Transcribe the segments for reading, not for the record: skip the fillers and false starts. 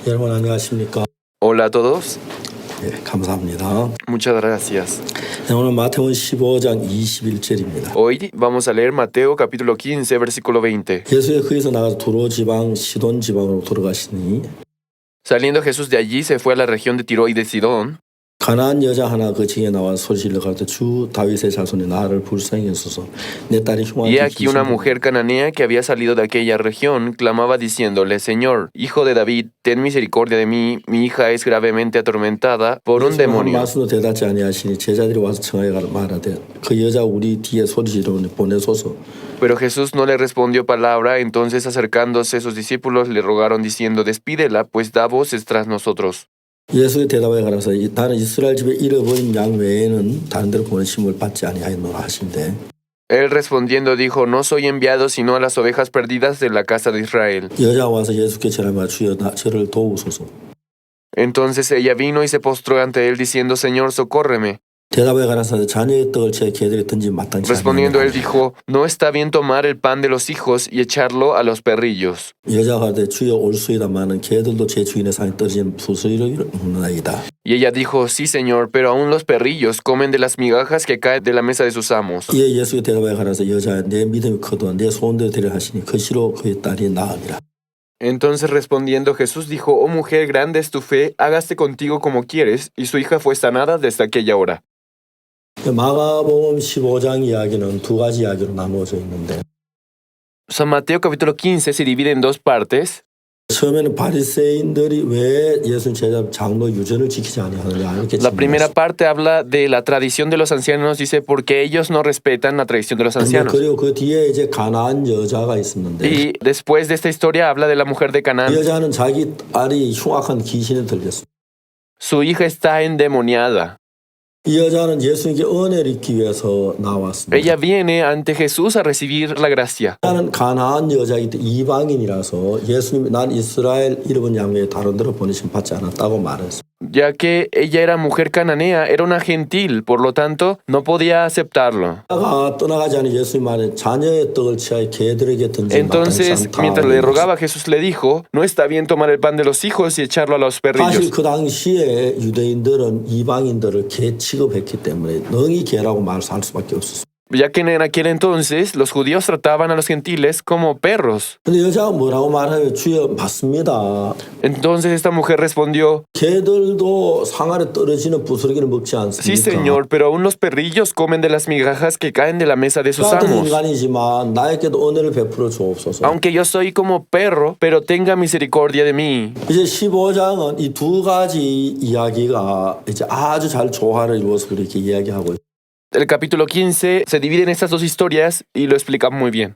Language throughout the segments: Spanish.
여러분 안녕하십니까? Hola a todos, 예, 감사합니다. muchas gracias. 네, 오늘 마태복음 15장 21절입니다. Hoy vamos a leer Mateo capítulo 15, versículo 20. 예수의 거기서 나가서 두로 지방, 시돈 지방으로 돌아가시니 Saliendo Jesús de allí, se fue a la región de Tiro y de Sidón, 가나안 여자 하나 그 징에 나와 소리질러 가로되 주 다윗의 자손이 나를 불쌍히 여소서 내 딸이 흉한 y he aquí una mujer cananea que había salido de aquella región clamaba diciéndole: Señor, hijo de David, ten misericordia de mí, mi hija es gravemente atormentada por un 한 demonio. 말씀도 대답지 아니하시니 제자들이 와서 청하여 말하되 그 여자 우리 뒤에 소리지르니 보내소서. Pero Jesús no le respondió palabra. Entonces, acercándose sus discípulos, le rogaron diciendo: Despídela, pues da voces tras nosotros. 예수의 대답에 가라서 나는 이스라엘 집에 잃어버린 양 외에는 다른 데로 보내심을 받지 아니하였노라 하신대. Él respondiendo dijo: No soy enviado sino a las ovejas perdidas de la casa de Israel. 여자가 와서 예수께 절하며 주여 저를 도우소서. Entonces ella vino y se postró ante él diciendo: Señor, socórreme. 대답에 가라서 자녀의 떡을 제 개들에 던지면 마땅치 Respondiendo él 않느니라. dijo: No está bien tomar el pan de los hijos y echarlo a los perrillos. 여자가 가되 주여 올수이다마는 개들도 제 주인의 상에 떨어진 부스러기를 먹나이다. Y ella dijo: Sí, Señor, pero aún los perrillos comen de las migajas que caen de la mesa de sus amos. 이에 예수의 대답에 가라서 여자야 내 믿음이 크도다 내 소원대로 되려 하시니 그 시로 그의 딸이 나으니라. Entonces respondiendo Jesús dijo: Oh mujer, grande es tu fe, hágase contigo como quieres. Y su hija fue sanada desde aquella hora. 마가복음 15장 이야기는 두 가지 이야기로 나누어져 있는데 San Mateo capítulo 15 se divide en dos partes. 처음에는 바리새인들이 왜 예수님 제자 장로 유전을 지키지 아니하느냐 이렇게 La primera parte habla de la tradición de los ancianos, dice: porque ellos no respetan la tradición de los ancianos. 그리고 그 뒤에 이제 가나안 여자가 있었는데 Y después de esta historia habla de la mujer de 이 Canaán. 여자는 자기 딸이 흉악한 귀신에 들렸어. Su hija está endemoniada. 이 여자는 예수님께 은혜를 입기 위해서 나왔습니다. Ella viene ante Jesús a recibir la gracia. 나는 가나안 여자이기 때문에 이방인이라서 예수님이 난 이스라엘 잃어본 양 외에 다른 데로 보내심 받지 않았다고 말했어요. Ya que ella era mujer cananea, era una gentil, por lo tanto, no podía aceptarlo. 떠나가지 않은 예수님 말에 자녀의 떡을 취하여 개들에게 던진 Entonces, mientras le rogaba, Jesús le dijo: No está bien tomar el pan de los hijos y echarlo a los 사실 perrillos. 그 당시에 유대인들은 이방인들을 개 취급했기 때문에 능히 개라고 말할 수밖에 없었어요. Ya que en aquel entonces los judíos trataban a los gentiles como perros. 근데 여자가 뭐라고 말하요? 주여 맞습니다. Entonces esta mujer respondió: 개들도 상아에 떨어지는 부스러기를 먹지 않습니까? Sí, Señor, pero aún los perrillos comen de las migajas que caen de la mesa de sus 같은 amos. 인간이지만 나에게도 은혜를 베풀어 주옵소서. Aunque yo soy como perro, pero tenga misericordia de mí. 이제 15장은 이 두 가지 이야기가 이제 아주 잘 조화를 이루어서 그렇게 이야기하고 있어요. El capítulo 15 se divide en estas dos historias y lo explica muy bien.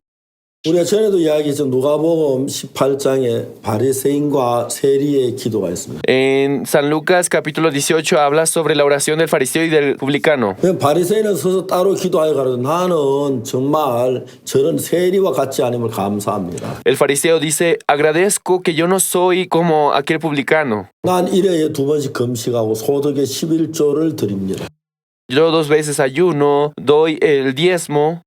우리가 전에도 이야기했죠. 누가복음 18장에 바리새인과 세리의 기도가 있습니다. En San Lucas capítulo 18 habla sobre la oración del fariseo y del publicano. 바리새인은 서서 따로 기도하여 가로되 나는 정말 저런 세리와 같지 않음을 감사합니다. El fariseo dice: Agradezco que yo no soy como aquel publicano. 난 1회에 2번씩 금식하고 소득의 11조를 드립니다. Yo 2 veces ayuno, doy el diezmo.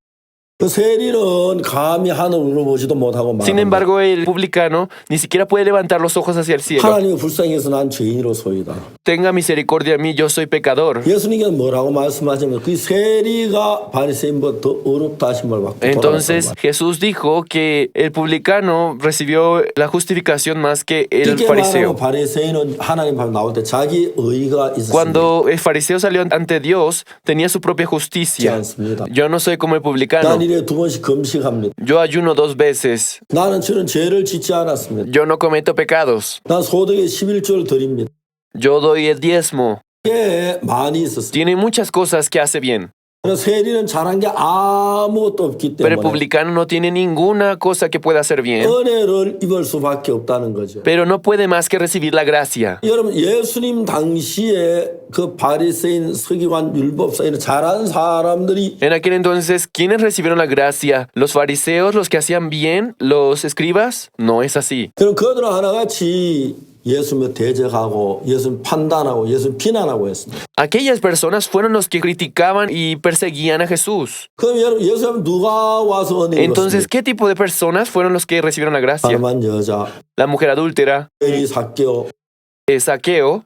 그 세리는 감히 하늘을 보지도 못하고 Sin 말합니다. embargo, el publicano ni siquiera puede levantar los ojos hacia el cielo. 하나님이 불쌍해서 난 죄인으로소이다. Tenga misericordia de mí, yo soy pecador. 예수님께서 뭐라고 말씀하시면 그 세리가 바리새인보다 더 어렵다 하신 말 받고 Entonces Jesús dijo que el publicano recibió la justificación más que el 이렇게 말하면 fariseo. 바리새인은 하나님 앞에 나올 때 자기 의가 있었습니다. Cuando el fariseo salió ante Dios, tenía su propia justicia. 않습니다. Yo no soy como el publicano. 난 1회에 2번씩 금식합니다. Yo ayuno 2 veces. 나는 저는 죄를 짓지 않았습니다. Yo no cometo pecados. 난 소득의 11조를 드립니다. Yo doy el diezmo. 꽤 많이 있었습니다. Tiene muchas cosas que hace bien. 그러나 세리는 잘한 게 아무것도 없기 Pero el 때문에 publicano no tiene ninguna cosa que pueda hacer bien. 은혜를 입을 수밖에 없다는 거죠. Pero no puede más que recibir la gracia. 여러분 예수님 당시에 그 바리새인 서기관 율법사에는 잘한 사람들이 En aquel entonces, ¿quiénes recibieron la gracia? ¿Los fariseos, los que hacían bien? ¿Los escribas? No es así. 그럼 그들은 하나같이 예수님을 대적하고 예수님 판단하고 예수님 비난하고 했습니다. Aquellas personas fueron los que criticaban y perseguían a Jesús. 그럼 여러분 예수님 누가 와서 은혜 Entonces, 입었습니까? ¿qué tipo de personas fueron los que recibieron la gracia? 가늠한 여자, La mujer adúltera, 이 사개오, Saqueo,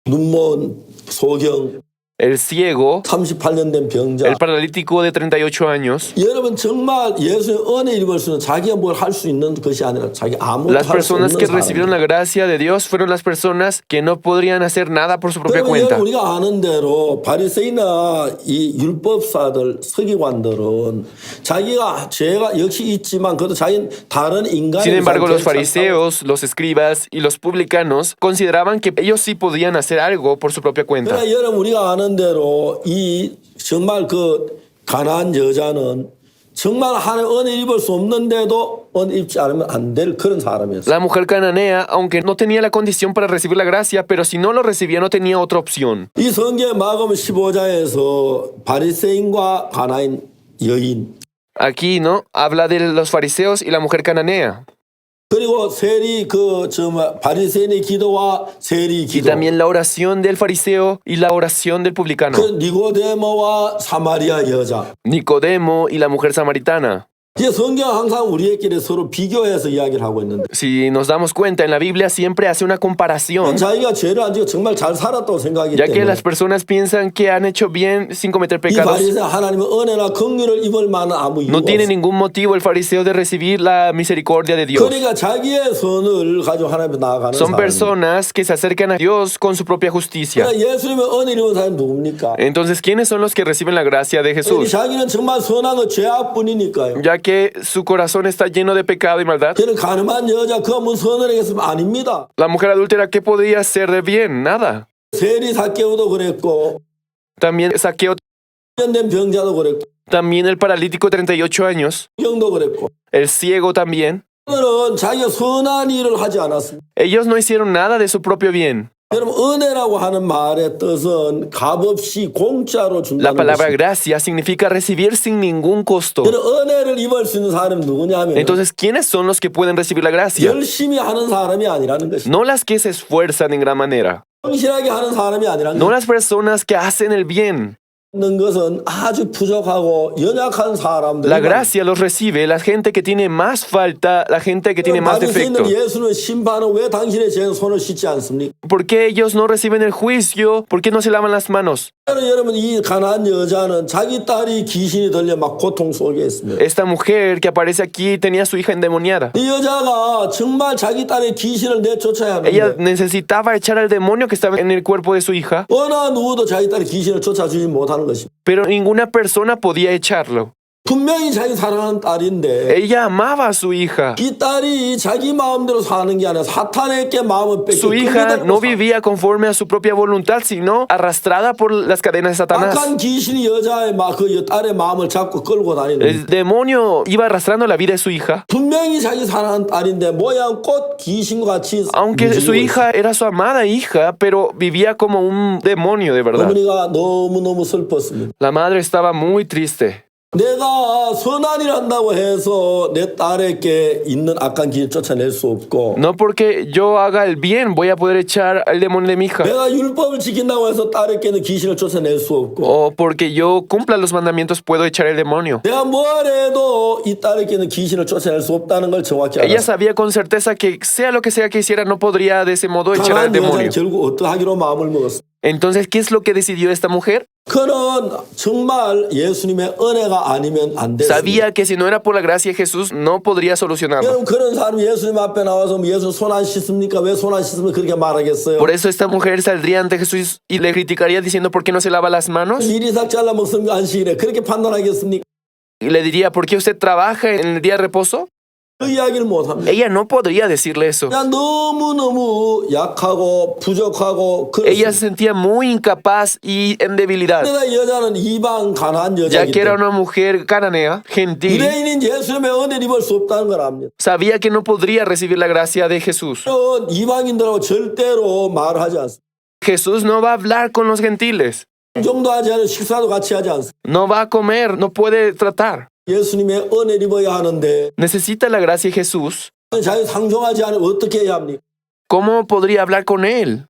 눈먼 소경, el ciego, 38년 된 병자. el paralítico de 38 años. 여러분 정말 예수의 은혜 입을 수는 자기가 뭘 할 수 있는 것이 아니라 자기 아무것도 Las 할 수 personas 없는 que 사람. recibieron la gracia de Dios fueron las personas que no podrían hacer nada por su propia 그러면 cuenta. 여러분 우리가 아는 대로 바리새인이나 이 율법사들 서기관들은 자기가 죄가 역시 있지만 그래도 자기는 다른 인간의 Sin embargo, los 괜찮다고 fariseos, los escribas y los publicanos consideraban que ellos sí podían hacer algo por su propia cuenta. 그러나 여러분 우리가 아는 대로 이 정말 그 가난한 여자는 정말 하나님 은혜 입을 수 없는데도 은혜 입지 않으면 안 될 그런 사람이었어요. La mujer cananea, aunque no tenía la condición para recibir la gracia, pero si no lo recibía no tenía otra opción. 이 성경 마가복음 15장에서 바리새인과 가나인 여인 Aquí, ¿no? Habla de los fariseos y la mujer cananea. 그리고 세리 바리새인의 기도와 세리 Y 기도 también la oración del fariseo y la oración del publicano. 그 니고데모와 사마리아 여자 Nicodemo y la mujer samaritana. 이제 성경 항상 우리에게 서로 비교해서 이야기를 하고 있는데 Si nos damos cuenta, en la Biblia siempre hace una comparación, 자기가 죄를 안 지고 정말 잘 살았다고 생각하기 ya que 때문에 las personas piensan que han hecho bien sin cometer 이 pecados. 바리새인 하나님의 은혜나 긍휼을 입을 만한 아무 이유가 No tiene 없어. ningún motivo el fariseo de recibir la misericordia de Dios. 그러니까 자기의 선을 가지고 하나님께 나아가는 Son 사람. personas que se acercan a Dios con su propia justicia. 그러니까 예수님의 은혜를 입은 사람이 누굽니까? Entonces, ¿quiénes son los que reciben la gracia de Jesús? 자기는 정말 선한 거 죄악뿐이니까요. Ya que su corazón está lleno de pecado y maldad. 걔는 가늠한 여자 그 뭐 선을 행했으면 아닙니다. La mujer adúltera, ¿qué podía hacer de bien? Nada. 세리 사개오도 그랬고 También Saqueo, 된 병자도 그랬고 también el paralítico de 38 años, 병도 그랬고 el ciego también. 그들은 자기가 선한 일을 하지 않았습니다. Ellos no hicieron nada de su propio bien. 여러분 은혜라고 하는 말의 뜻은 값없이 공짜로 La 준다는 palabra 것입니다. gracia significa recibir sin ningún costo. 여러분 은혜를 입을 수 있는 사람이 누구냐면 Entonces, ¿quiénes son los que pueden recibir la gracia? 열심히 하는 사람이 아니라는 것입니다. No las que se esfuerzan en gran manera. 성실하게 하는 사람이 아니라는 No las personas que hacen el bien. 있는 것은 아주 부족하고 연약한 사람들. La gracia los recibe la gente que tiene más falta, la gente que tiene más defecto. 바리새인은 예수는 심판은 왜 당신의 죄는 손을 씻지 않습니까? ¿Por qué ellos no reciben el juicio? ¿Por qué no se lavan las manos? 여러분 이 가난한 여자는 자기 딸이 귀신이 들려 막 고통 속에 있습니다. Esta mujer que aparece aquí tenía a su hija endemoniada. 이 여자가 정말 자기 딸의 귀신을 내쫓아야 Ella 하는데 necesitaba echar al demonio que estaba en el cuerpo de su hija, 어느 누구도 자기 딸의 귀신을 쫓아주지 못하는 것입니다. pero ninguna persona podía echarlo. 분명히 자기 사랑하는 딸인데 Ella amaba a su hija. 이 딸이 자기 마음대로 사는 게 아니라 사탄에게 마음을 뺏겨 Su hija no vivía conforme a su propia voluntad, sino arrastrada por las cadenas de Satanás. 악한 귀신이 여자의 그 딸의 마음을 잡고 끌고 다니는 El demonio iba arrastrando la vida de su hija, 분명히 자기 사랑하는 딸인데 모양 꽃 귀신과 같이 aunque su 움직이고 hija era su amada hija, pero vivía como un demonio de 있어요. verdad. 어머니가 너무너무 슬펐습니다. La madre estaba muy triste. 내가 선한 일 한다고 해서 내 딸에게 있는 악한 귀신 쫓아낼 수 없고 No porque yo haga el bien voy a poder echar al demonio de mi hija. 내가 율법을 지킨다고 해서 딸에게 있는 귀신을 쫓아낼 수 없고 O porque yo cumpla los mandamientos puedo echar el demonio. 내가 뭘 해도 이 딸에게 있는 귀신을 쫓아낼 수 없다는 걸 정확히 Ella 알았어요. sabía con certeza que sea lo que sea que hiciera no podría de ese modo echar al 강한 demonio. 여자는 결국 어떠하기로 마음을 먹었어. Entonces, ¿qué es lo que decidió esta mujer? 그는 정말 예수님의 은혜가 아니면 안 됐습니다. Sabía que si no era por la gracia de Jesús no podría solucionarlo. 여러분 그런 사람이 예수님 앞에 나와서 예수 손 안 씻습니까? 왜 손 안 씻습니까? 그렇게 말하겠어요. Por eso esta mujer saldría ante Jesús y le criticaría diciendo ¿por qué no se lava las manos? 미리삭 잘라 먹습니까? 안 씻으래. 그렇게 판단하겠습니까? Y le diría ¿por qué usted trabaja en el día de reposo? 그 이야기를 못합니다. Ella no podría decirle eso. 그냥 너무너무 약하고 부족하고 Ella 그렇습니다. se sentía muy incapaz y en debilidad, 그러나 여자는 이방 가난한 ya 여자이기 que era 때문에 una mujer cananea, gentil. 유대인인 예수님의 은혜를 입을 수 없다는 걸 압니다. Sabía que no podría recibir la gracia de Jesús. 그런 이방인들하고 절대로 말하지 않습니다. Jesús no va a hablar con los gentiles. 정도 하지 않은 식사도 같이 하지 않습니다. No va a comer, no puede tratar. 예수님의 은혜를 입어야 하는데 Necesita la gracia de Jesús. 자기 상종하지 않으면 어떻게 해야 합니까? ¿Cómo podría hablar con él?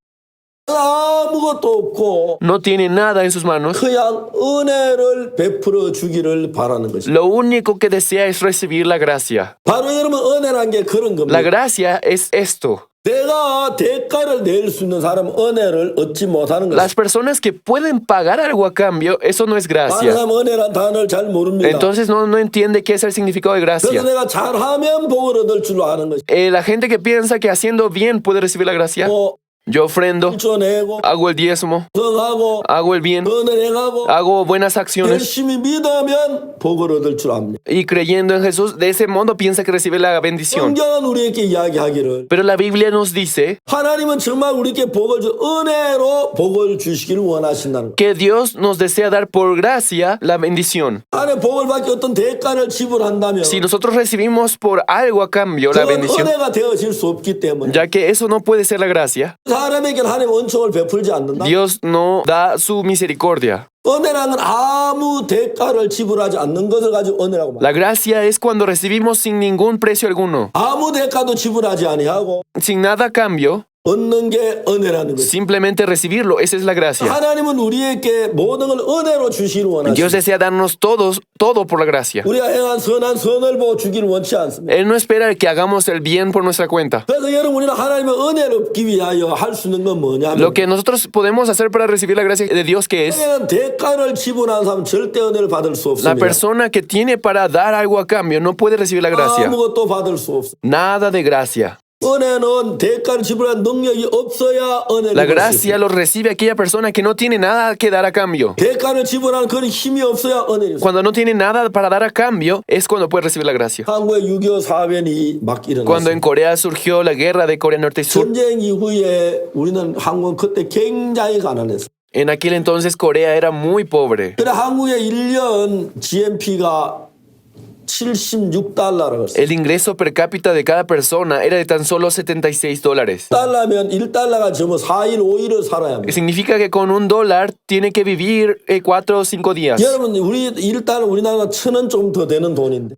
아무것도 없고 No tiene nada en sus manos. 그냥 은혜를 베풀어 주기를 바라는 것입니다. Lo único que desea es recibir la gracia. 바로 여러분 은혜란 게 그런 겁니다. La gracia es esto. 내가 대가를 낼 수 있는 사람은 은혜를 얻지 못하는 것입니다. Las personas que pueden pagar algo a cambio, eso no es 많은 gracia. 사람은 은혜란 단어를 잘 모릅니다. Entonces no entiende qué es el significado de 그래서 gracia. 내가 잘하면 복을 얻을 줄로 아는 것입니다. La gente que piensa que haciendo bien puede recibir la gracia. 뭐 Yo ofrendo, 일조내고 hago el diezmo, 성하고 hago el bien, 선을 행하고 hago buenas acciones. 열심히 믿으면 복을 얻을 줄 압니다. Y creyendo en Jesús, de ese modo piensa que recibe la bendición. 성경은 우리에게 이야기하기를 Pero la Biblia nos dice 하나님은 정말 우리에게 복을 주 은혜로 복을 주시기를 원하신다는 것. que Dios nos desea dar por gracia la bendición. 안에 복을 받기 어떤 대가를 지불한다면 Si nosotros recibimos por algo a cambio la 그건 bendición, 은혜가 되어질 수 없기 때문에 ya que eso no puede ser la gracia, 사람에게 하나님 은총을 베풀지 않는다. Dios no da su misericordia. 은혜라는 아무 대가를 지불하지 않는 것을 가지고 은혜라고 말합니다. La gracia es cuando recibimos sin ningún precio alguno, 아무 대가도 지불하지 아니하고 sin nada a cambio, 얻는 게 은혜라는 것입니다. simplemente recibirlo. Esa es la gracia. 하나님은 우리에게 모든 걸 은혜로 주시기를 Dios 원하십니다. desea darnos todo por la gracia. 우리가 행한 선한 선을 보고 주기를 원치 않습니다. Él no espera que hagamos el bien por nuestra cuenta. 그래서 여러분 우리는 하나님의 은혜를 얻기 위하여 할 수 있는 건 뭐냐면 Lo que nosotros podemos hacer para recibir la gracia de Dios, que es 은혜는 대가를 지불한 사람 절대 은혜를 받을 수 la 없습니다. persona que tiene para dar algo a cambio, no puede recibir la gracia. 아무것도 받을 수 없습니다. Nada de gracia. 은혜는 대가를 지불한 능력이 없어야 은혜를 La 받을 수 gracia 있습니다. lo recibe aquella persona que no tiene nada que dar a cambio. 대가를 지불하는 그런 힘이 없어야 은혜를 받습니다. Cuando no tiene nada para dar a cambio, es cuando puede recibir la gracia. 한국의 6.25 사변이 막 Cuando en 일어났습니다. Corea surgió la guerra de Corea Norte y Sur, 전쟁 이후에 우리는 한국은 그때 굉장히 가난했어요. en aquel entonces Corea era muy pobre. 그래 한국의 1년 GNP가 76달러라고 했어요. El ingreso per cápita de cada persona era de tan solo $76. 달러면 1달러가 전부 4일, 5일을 살아야 합니다. Significa que con $1 tiene que vivir 4 o 5 días. 여러분 우리 1달러 우리나라 1,000원 좀 더 되는 돈인데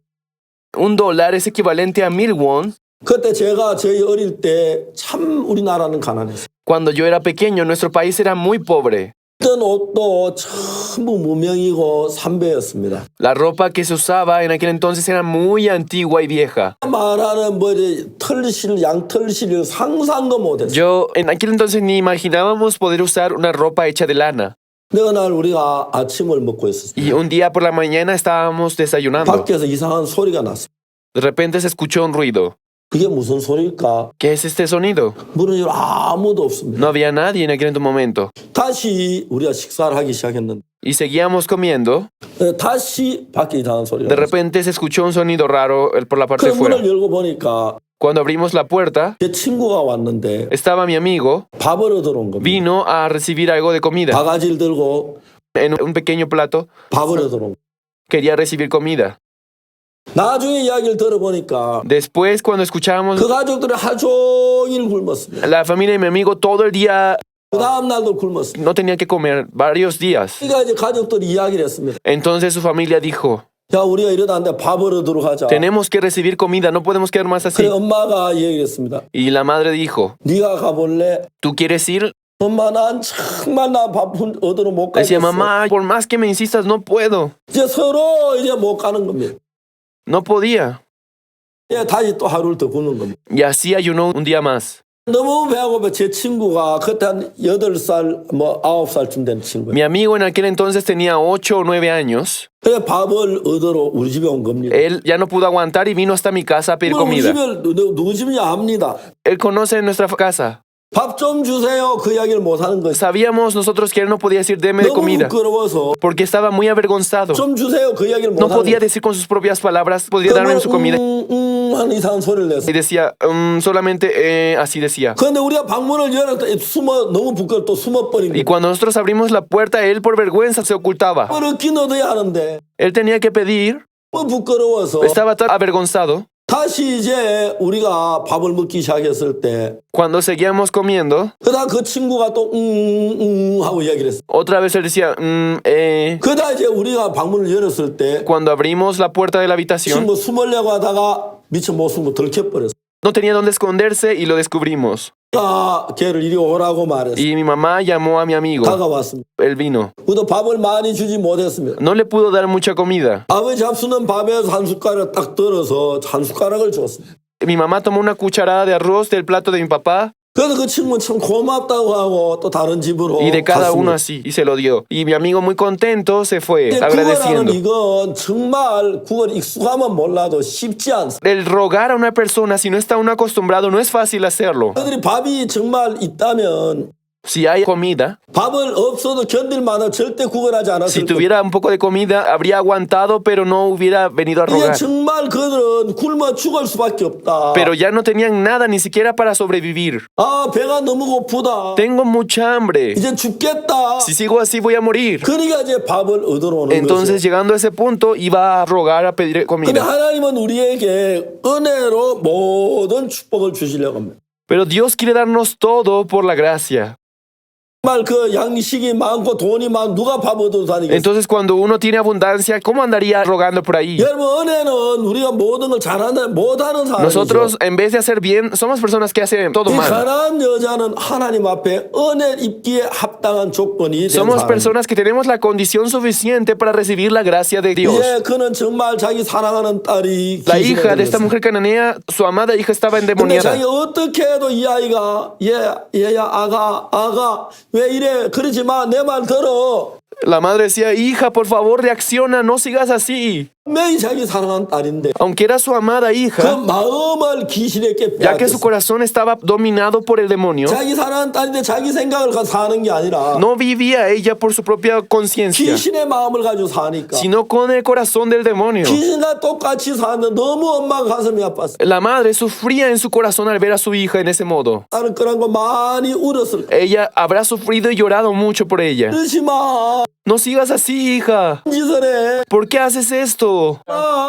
$1 es equivalente a 1000 won. 그때 제가 저희 어릴 때 참 우리나라는 가난했어요. Cuando yo era pequeño, nuestro país era muy pobre. 어떤 옷도 전부 무명이고 삼배였습니다. La ropa que se usaba en aquel entonces era muy antigua y vieja. 말하는 뭐 이제 털실, 양털실 상상도 못했어요. Yo en aquel entonces ni imaginábamos poder usar una ropa hecha de lana. 어느 날 우리가 아침을 먹고 있었어요. Y un día por la mañana estábamos desayunando. 밖에서 이상한 소리가 났어요. De repente se escuchó un ruido. 그게 무슨 소리일까? ¿Qué es este sonido? 문을 열어 아무도 없습니다. No había nadie en aquel momento. 다시 우리가 식사를 하기 시작했는데 Y seguíamos comiendo. 다시 밖에 이상한 소리가 De 났어요. repente se escuchó un sonido raro por la parte 그 de fuera. 문을 열고 보니까 Cuando abrimos la puerta, 제 친구가 왔는데 estaba mi amigo. 밥을 얻으러 온 겁니다. Vino a recibir algo de comida. 바가지를 들고 En un pequeño plato, 밥을 얻으러 온 겁니다. quería recibir comida. 나중에 이야기를 들어보니까 Después, cuando escuchábamos, 그 가족들은 하루 종일 굶었습니다. la familia de mi amigo todo el día 그 다음 날도 굶었습니다. no tenía que comer, varios días. 그러니까 이제 가족들이 이야기를 했습니다. Entonces su familia dijo, 야 우리가 이러다는데 밥을 얻으러 가자. tenemos que recibir comida, no podemos quedar más 그래 así. 엄마가 얘기를 했습니다. Y la madre dijo, 네가 가볼래? ¿tú quieres ir? 엄마 난 정말 나 밥 얻으러 못 Decía, 가겠어. mamá, por más que me insistas, no puedo. 이제 서로 이제 못 가는 겁니다. No podía. 이제 다시 또 하루를 더 굶는 겁니다. Y así ayunó un día más. 너무 배고파 제 친구가 그때 한 8살 뭐 9살쯤 된 친구예요. Mi amigo en aquel entonces tenía 8 o 9 años. 그래 밥을 얻으러 우리 집에 온 겁니다. Él ya no pudo aguantar y vino hasta mi casa a pedir 우리 comida. 집을 누구 집이냐 합니다. Él conoce nuestra casa. 밥 좀 주세요. 그 이야기를 못 하는 거예요. Sabíamos nosotros que él no podía decir deme de 너무 comida 부끄러워서 porque estaba muy avergonzado. 좀 주세요. 그 이야기를 못 No 하는 podía 거예요. decir con sus propias palabras, podría darme su comida. 하는 이상한 소리를 냈어요. Y decía, solamente así decía. 그런데 우리가 방문을 열었다 숨어 너무 부끄러 또 숨어버린 Y 거예요. cuando nosotros abrimos la puerta, él por vergüenza se ocultaba. 밥을 얻긴 얻어야 하는데 Él tenía que pedir, 너무 부끄러워서 estaba tan avergonzado. 다시 이제 우리가 밥을 먹기 시작했을 때 Cuando seguíamos comiendo, 그다 그 친구가 또 하고 이야기를 했어. otra vez él decía, 그다 이제 우리가 방문을 열었을 때 Cuando abrimos la puerta de la habitación, 친구 숨으려고 하다가 미처 못 숨고 들켜버렸어. no tenía dónde esconderse y lo descubrimos. 걔를 이리 오라고 말했어. Y mi mamá llamó a mi amigo. 다가왔습니다. Él vino. 그도 밥을 많이 주지 못했습니다. No le pudo dar mucha comida. 아버지 잡수는 밥에서 한 숟가락 딱 들어서 한 숟가락을 줬습니다. Mi mamá tomó una cucharada de arroz del plato de mi papá 그래서 그 친구는 참 고맙다고 하고 또 다른 집으로 y de cada uno 갔습니다. así y se lo dio. Y mi amigo muy contento se fue 근데 agradeciendo. 국어라는 이건 정말 국어 익숙하면 몰라도 쉽지 않습니다. El rogar a una persona si no está uno acostumbrado no es fácil hacerlo. 그들이 밥이 정말 있다면 Si hay comida, 밥을 없어도 견딜 만한 절대 구걸하지 si 않았을 거예요. tuviera un poco de comida habría aguantado pero no hubiera venido a 이게 rogar. 정말 그들은 굶어 죽을 수밖에 없다. Pero ya no tenían nada ni siquiera para sobrevivir. 배가 너무 고프다. Tengo mucha hambre. 이제 죽겠다. Si sigo así voy a morir. 그러니까 이제 밥을 얻으러 오는 Entonces 거죠. llegando a ese punto iba a rogar a pedir 근데 comida. 하나님은 우리에게 은혜로 모든 축복을 주시려고 합니다. Pero Dios quiere darnos todo por la gracia. 정말 그 양식이 많고 돈이 많고 누가 밥 얻어도 다니겠어요? Entonces cuando uno tiene abundancia, ¿cómo andaría rogando por ahí? 여러분 은혜는 우리가 모든 걸 잘하는 못하는 사람이죠. Nosotros en vez de hacer bien, somos personas que hacen todo 이 mal. 가난한 여자는 하나님 앞에 은혜 입기에 합당한 조건이 된 Somos 사람. personas que tenemos la condición suficiente para recibir la gracia de Dios. 예, 그는 정말 자기 사랑하는 딸이 La 귀신에 hija de esta 들렸어요. mujer cananea, su amada hija estaba 근데 endemoniada. 자기 어떻게 해도 이 아이가 얘야 아가 왜 이래 그러지 마 내 말 들어. La madre decía, hija, por favor, reacciona, no sigas así. 분명히 자기 사랑하는 딸인데 Aunque era su amada 그 hija, 마음을 귀신에게 ya que su 빼앗겼어. corazón estaba dominado por el demonio, 자기 사랑하는 딸인데 자기 생각을 가지고 사는 게 아니라 no vivía ella por su propia conciencia, 귀신의 마음을 가지고 사니까 sino con el corazón del demonio. 귀신과 똑같이 사는데 너무 엄마가 가슴이 아팠어. La madre sufría en su corazón al ver a su hija en ese modo. 나는 그런 거 많이 울었을 거야. Ella habrá sufrido y llorado mucho por ella. 그러지 마. No sigas así, hija. 짓을 해. ¿Por qué haces esto?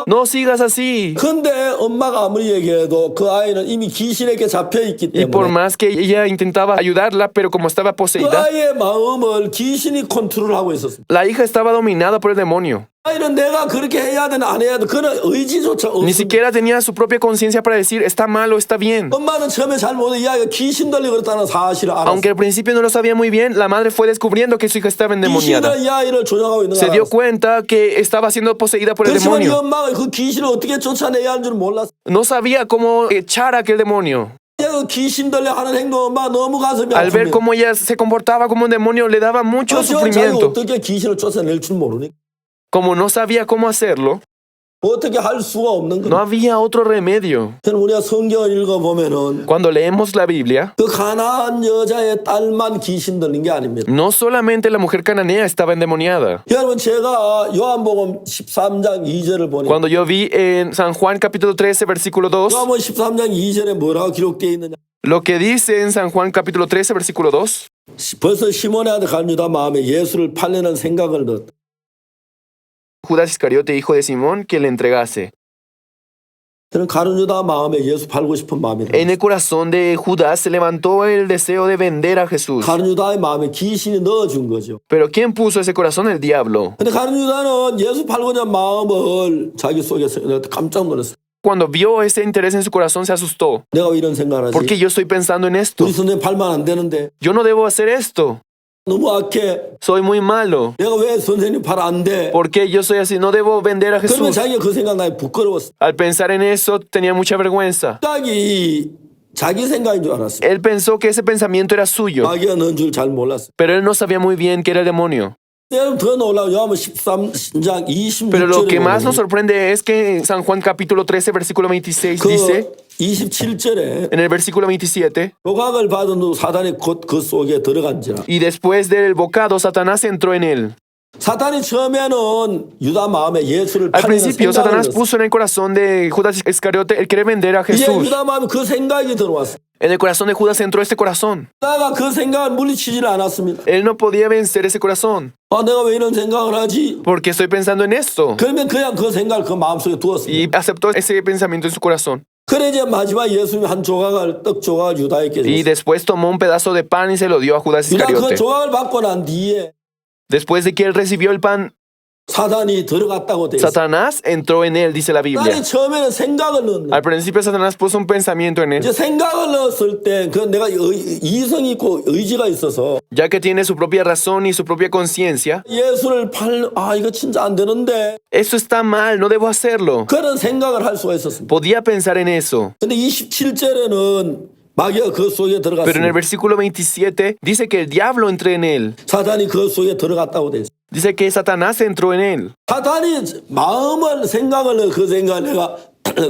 No sigas así. 근데 엄마가 아무리 얘기해도 그 아이는 이미 귀신에게 잡혀 있기 Y por 때문에 más que ella intentaba ayudarla, pero como estaba 그 poseída, 아이의 마음을 귀신이 컨트롤하고 있었습니다. la hija estaba dominada por el demonio. 아이는 내가 그렇게 해야 되나 안 해야 되나 그런 의지조차 Ni 없습니다. siquiera tenía su propia conciencia para decir está mal o está bien. 엄마는 처음에 잘 모르는 이 아이가 귀신 들리고 그랬다는 사실을 알았어. Aunque al principio no lo sabía muy bien, la madre fue descubriendo que su hija estaba endemoniada. 귀신이 이 아이를 조종하고 있는 Se 걸 dio 알았어. cuenta que estaba siendo poseída por el 그렇지만 이 demonio. 엄마가 그 귀신을 어떻게 쫓아내야 하는 줄 몰랐어. No sabía cómo echar a aquel demonio. 그 귀신 들려 하는 행동 엄마 너무 가슴이 Al ver 아픕니다. cómo ella se comportaba como un demonio, le daba mucho 자기가 sufrimiento. 어떻게 귀신을 쫓아낼 줄 모르니까 Como no sabía cómo hacerlo, 어떻게 할 수가 없는 no 거예요. había otro remedio. 저는 우리가 성경을 읽어보면은 Cuando leemos la Biblia, 그 가나안 여자의 딸만 귀신 들린 게 아닙니다. no solamente la mujer cananea estaba endemoniada. 여러분 제가 요한복음 13장 2절을 보니 Cuando yo vi en San Juan capítulo 13, versículo 2, 요한복음 13장 2절에 뭐라고 기록되어 있느냐. lo que dice en San Juan capítulo 13, versículo 2, 벌써 시몬의 아들 갈유다 마음에 예수를 팔려는 생각을 넣었다. Judas Iscariote, hijo de Simón, que le entregase. 저는 갈유다 마음에 예수 팔고 싶은 마음이다. En el corazón de Judas se levantó el deseo de vender a Jesús. 갈유다의 마음에 귀신이 넣어준 거죠. Pero ¿quién puso ese corazón? El diablo. 근데 갈유다는 예수 팔고자 마음을 자기 속에서 깜짝 놀랐어요. Cuando vio ese interés en su corazón se asustó. 내가 왜 이런 생각을 ¿Por qué 하지? yo estoy pensando en esto? 우리 선생님 팔면 안 되는데 Yo no debo hacer esto. 너무 악해. Soy muy malo. 내가 왜 선생님 팔 안 돼? ¿Por qué yo soy así? No debo vender a 그러면 Jesús. 자기가 그 생각 나에 부끄러웠어. Al pensar en eso tenía mucha vergüenza. 자기 생각인 줄 알았어. Él pensó que ese pensamiento era suyo, 마귀가 넣은 줄 잘 몰랐어. pero él no sabía muy bien que era el demonio. 여러분 더 놀라운 요한복음 13장 Pero lo que más 26절에 nos sorprende es que en San Juan capítulo 13, versículo 26 dice, 그 27절에 en el versículo 27, 조각을 받은 후 사단이 곧 그 속에 들어간지라. y después del bocado Satanás entró en él. 사탄이 처음에는 유다 마음에 예수를 Al 팔려는 principio 생각을 Satanás 넣었어. puso en el corazón de Judas Iscariote el querer vender a 이제 Jesús. 유다 마음에 그 생각이 들어왔어. En el corazón de Judas entró este corazón. 유다가 그 생각을 물리치지를 않았습니다. Él no podía vencer ese corazón. 내가 왜 이런 생각을 하지? Porque estoy pensando en esto. 그러면 그냥 그 생각을 그 마음속에 두었습니다. Y aceptó ese pensamiento en su corazón. 그래 이제 마지막 예수님이 한 조각을 떡 조각을 유다에게 Y 줬어요. después tomó un pedazo de pan y se lo dio a Judas 유다 그 Iscariote. 조각을 받고 난 뒤에 Después de que él recibió el pan, 사단이 들어갔다고 돼 있어. Satanás entró en él, dice la Biblia. 사단이 처음에는 생각을 넣는. Al principio Satanás puso un pensamiento en él. 이제 생각을 넣었을 때 그 내가 이성이 있고 의지가 있어서 Ya que tiene su propia razón y su propia conciencia, 예수를 이거 진짜 안 되는데 esto está mal, no debo hacerlo. 그런 생각을 할 수가 있었습니다. Podía pensar en eso. 근데 27절에는 마귀가 그 속에 Pero en el 들어갔습니다. versículo 27 dice que el diablo entró en él. 사단이 그 속에 들어갔다고 돼 있어. Dice que Satanás entró en él. 사단이 생각을 그 생각을 내가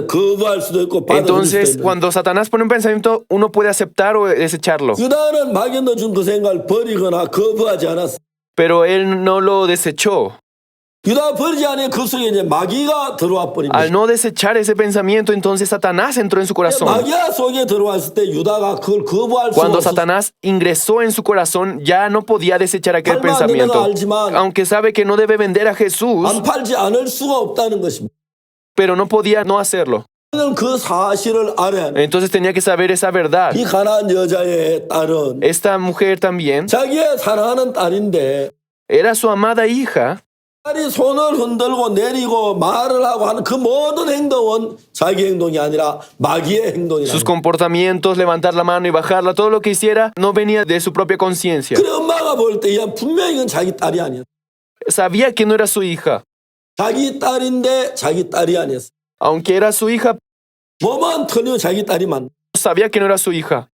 거부할 수도 있고 받아들일 수도 Entonces, 있는. cuando Satanás pone un pensamiento, uno puede aceptar o desecharlo. 유다는 마귀 넣어준 그 생각을 버리거나 거부하지 않았어. Pero él no lo desechó. 유다가 버리지 않으면 그 속에 이제 마귀가 들어와 버린 Al 거지. no desechar ese pensamiento, entonces Satanás entró en su corazón. 마귀가 속에 들어왔을 때 유다가 그걸 거부할 수 Cuando 없어. Satanás ingresó en su corazón, ya no podía desechar aquel 팔면 안 되는 거 pensamiento. 알지만 Aunque sabe que no debe vender a Jesús, 안 팔지 않을 수가 없다는 것입니다. pero no podía no hacerlo. 그는 그 사실을 알아야 해. Entonces tenía que saber esa verdad. 이 가난한 여자의 딸은 Esta mujer también 자기의 사랑하는 딸인데 era su amada hija. 딸이 손을 흔들고 내리고 말을 하고 하는 그 모든 행동은 자기 행동이 아니라 마귀의 행동이라. Sus comportamientos, levantar la mano y bajarla, todo lo que hiciera no venía de su propia conciencia. 그래 엄마가 볼 때 분명히 이건 자기 딸이 아니야. Sabía que no era su hija. 자기 딸인데 자기 딸이 아니었어. Aunque era su hija, 뭐만 틀리면 자기 딸이만. sabía que no era su hija.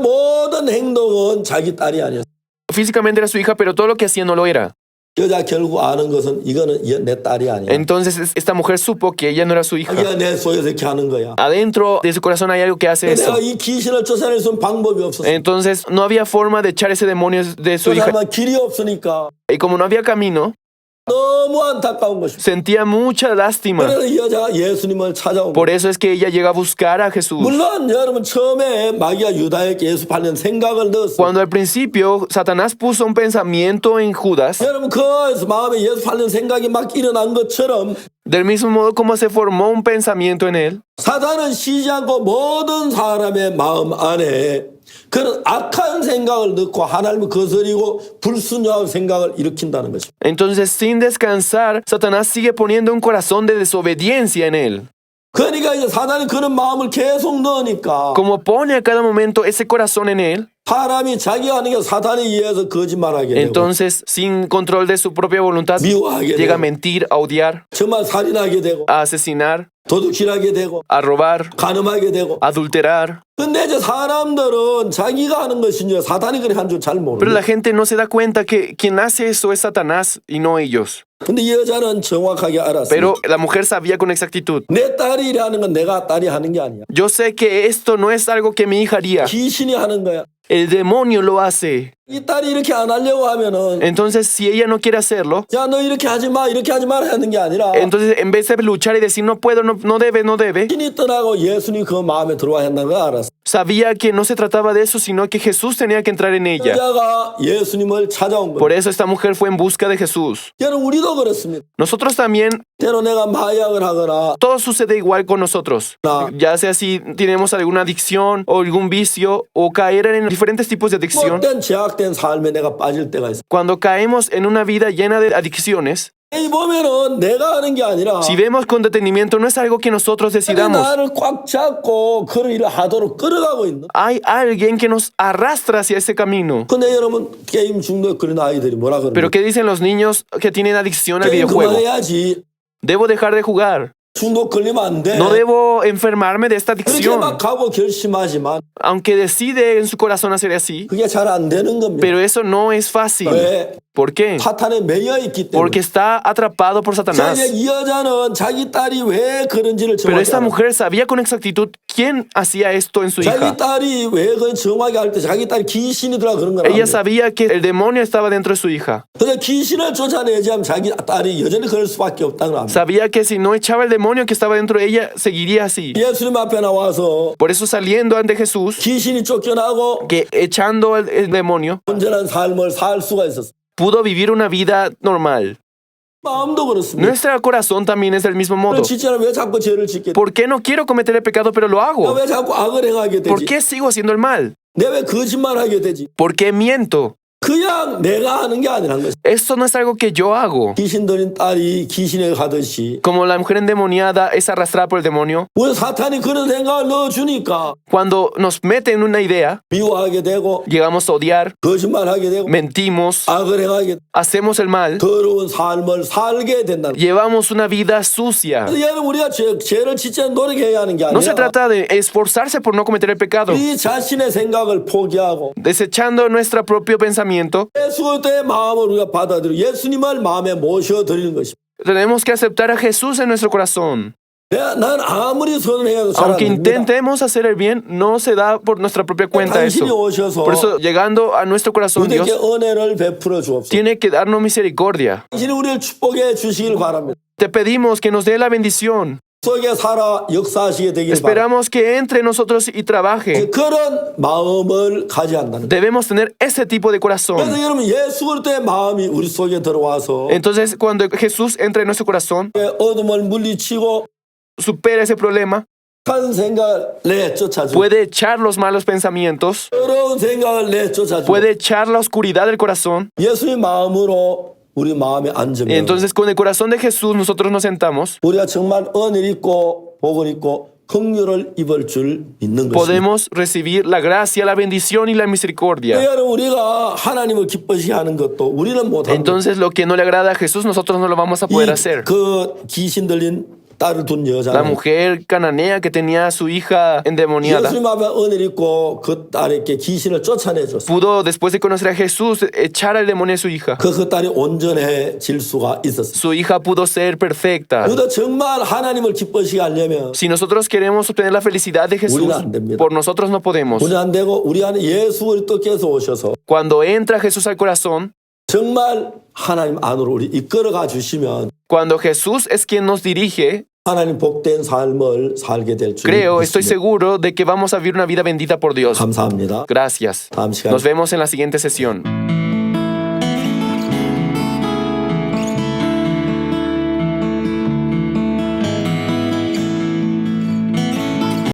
모든 행동은 자기 딸이 아니었어. Físicamente era su hija, pero todo lo que hacía no lo era. 여자 결국 아는 것은 이거는 내 딸이 아니야. Entonces esta mujer supo que ella no era su hija. 자기가 내 속에서 이렇게 하는 거야. Adentro de su corazón hay algo que hace eso. 내가 이 귀신을 쫓아낼 수 있는 방법이 없었어. Entonces no había forma de echar ese demonio de su hija. 쫓아내면 길이 없으니까 Y como no había camino, 너무 안타까운 것이고. sentía mucha lástima. 그래서 이 여자가 예수님을 찾아온 거야. Por eso es que ella llega a buscar a Jesús. 물론 여러분 처음에 마귀가 유다에게 예수 팔는 생각을 넣었어. Cuando al principio Satanás puso un pensamiento en Judas, 여러분 그 마음에 예수 팔는 생각이 막 일어난 것처럼 del mismo modo como se formó un pensamiento en él, 사단은 쉬지 않고 모든 사람의 마음 안에 그런 악한 생각을 넣고 하나님을 거스리고 불순종한 생각을 일으킨다는 것입니다. entonces sin descansar, Satanás sigue poniendo un corazón de desobediencia en él. 그러니까 이제 사단이 그런 마음을 계속 넣으니까 Como pone a cada momento ese corazón en él, 사람이 자기가 하는 게 사단에 의해서 거짓말하게 되고 entonces sin control de su propia voluntad, 미워하게 llega a 되고 mentir, a odiar, 정말 살인하게 되고 a asesinar, 도둑질하게 되고 a robar, 간음하게 되고 adulterar. 근데 이제 사람들은 자기가 하는 것인지 사단이 그래 한 줄 잘 Pero 모르는 la gente no se da cuenta que quien hace eso es Satanás y no ellos. 근데 이 여자는 정확하게 알았어요. Pero la mujer sabía con exactitud. 내 딸이 일하는 건 내가 딸이 하는 게 아니야. Yo sé que esto no es algo que mi hija haría. 귀신이 하는 거야. El demonio lo hace. 이 딸이 이렇게 안 하려고 하면은 Entonces, si ella no quiere hacerlo, 야 너 이렇게 하지 마 이렇게 하지 마라 하는 게 아니라 entonces en vez de luchar y decir no puedo, no debe, 귀신이 떠나고 예수님 그 마음에 들어와 했는 거 알았어. sabía que no se trataba de eso, sino que Jesús tenía que entrar en ella. 여자가 예수님을 찾아온 Por 거야. eso esta mujer fue en busca de Jesús. 여러분 우리도 그렇습니다. Nosotros también, 때로 내가 마약을 하거나 todo sucede igual con nosotros. No. Ya sea si tenemos alguna adicción o algún vicio o caer en diferentes tipos de adicción. 못된 제약된 삶에 내가 빠질 때가 있어. Cuando caemos en una vida llena de adicciones, 이 보면은 내가 하는 게 아니라 si vemos con detenimiento, no es algo que nosotros decidamos. 나를 꽉 잡고 그런 일을 하도록 끌어가고 있는. Hay alguien que nos arrastra hacia ese camino. 근데 여러분 게임 중독 그런 아이들이 뭐라 Pero 그러는 ¿qué dicen los niños que tienen adicción al 게임 videojuego? 그만해야지. Debo dejar de jugar. 중독 걸리면 안 돼. No debo enfermarme de esta 그렇게 adicción. 막 가고 결심하지만 Aunque decide en su corazón hacer así, 그게 잘 안 되는 겁니다. pero eso no es fácil. 왜? ¿Por qué? 사탄에 매여 있기 때문에. Porque está atrapado por 자, Satanás. 이제 이 여자는 자기 딸이 왜 그런지를 Pero 정확히 esta 알아. mujer sabía con exactitud quién hacía esto en su hija. 자기 딸이 왜 그런 정확히 할 때 자기 딸이 귀신이 들어가 그런 건 Ella 아니에요. sabía que el demonio estaba dentro de su hija. 근데 귀신을 쫓아내지 않으면 자기 딸이 여전히 그럴 수밖에 없다는 걸 압니다. Sabía que si no echaba el demonio que estaba dentro de ella, seguiría así. 예수님 앞에 나와서 Por eso saliendo ante Jesús, 귀신이 쫓겨나고 que echando el demonio, 온전한 삶을 살 수가 있었어. pudo vivir una vida normal. 마음도 그렇습니다. Nuestro corazón también es del mismo modo. 진짜는 왜 자꾸 죄를 짓게 돼? ¿Por qué no quiero cometer el pecado pero lo hago? 왜 자꾸 악을 행하게 ¿Por 되지? qué sigo haciendo el mal? 내 왜 거짓말하게 되지? ¿Por qué miento? 그냥 내가 하는 게 아니란 것이. Esto no es algo que yo hago. 귀신 들린 딸이 귀신에 가듯이 Como la mujer endemoniada es arrastrada por el demonio, 우리 사탄이 그런 생각을 넣어주니까 cuando nos mete en una idea, 미워하게 되고 llegamos a odiar, 거짓말하게 되고 mentimos, 악을 행하게 hacemos el mal, 더러운 삶을 살게 된다는 거예요. llevamos una vida sucia. 그래서 얘는 우리가 죄를 진짜 노력해야 하는 게 No se 아니라 trata de esforzarse por no cometer el pecado, 우리 자신의 생각을 포기하고 desechando nuestro propio pensamiento. 예수의 마음을 우리가 받아들이고 예수님을 마음에 모셔드리는 것입니다. Tenemos que aceptar a Jesús en nuestro corazón. 난 아무리 선을 해도 잘 안 Aunque 됩니다. intentemos hacer el bien, no se da por nuestra propia cuenta 당신이 eso. 오셔서 Por eso, llegando a nuestro corazón, 우리에게 Dios 은혜를 베풀어 주옵소서. tiene que darnos misericordia. 당신이 우리를 축복해 주시길 바랍니다. Te pedimos que nos dé la bendición. 속에 살아 역사하시게 되길 바랍니다. Esperamos que entre nosotros y trabaje. 그런 마음을 가져야 한다는 거예요. Debemos tener ese tipo de 그래서 corazón. 여러분 예수 그리스도의 마음이 우리 속에 들어와서 Entonces, cuando Jesús entra en nuestro corazón, 어둠을 물리치고 supera ese problema, 한 생각을 내쫓아주고 puede echar los malos pensamientos, 더러운 생각을 내쫓아주고 puede echar la oscuridad del corazón. 예수의 마음으로 우리 마음에 앉으면 Entonces, con el corazón de Jesús, nosotros nos sentamos. 우리가 정말 은혜를 있고 복을 있고 긍휼을 입을 줄 믿는 것입니다. Podemos recibir la gracia, la bendición y la misericordia. 여러분 우리가 하나님을 기쁘시게 하는 것도 우리는 못합니다. Entonces, lo que no le agrada a Jesús, nosotros no lo vamos a poder hacer. 그 귀신 들린 딸을 둔 La 여자는 mujer cananea que tenía a su hija endemoniada 예수님 앞에 은혜를 있고 그 딸에게 귀신을 쫓아내줬어요. pudo, después de conocer a Jesús, echar al demonio a su hija. 그 딸이 온전해질 수가 있었어요. Su hija pudo ser perfecta. 우리도 정말 하나님을 기쁘시게 하려면 Si nosotros queremos obtener la felicidad de Jesús, 우리는 안 됩니다. por nosotros no podemos. 우리 안 되고 우리 안에 예수 그리스도께서 오셔서 Cuando entra Jesús al corazón, 정말 하나님 안으로 우리 이끌어가 주시면 cuando Jesús es quien nos dirige, 하나님 복된 삶을 살게 될 줄 creo, estoy 믿습니다. seguro de que vamos a vivir una vida bendita por Dios. 감사합니다. Gracias. 다음 시간에 Nos vemos en la siguiente sesión.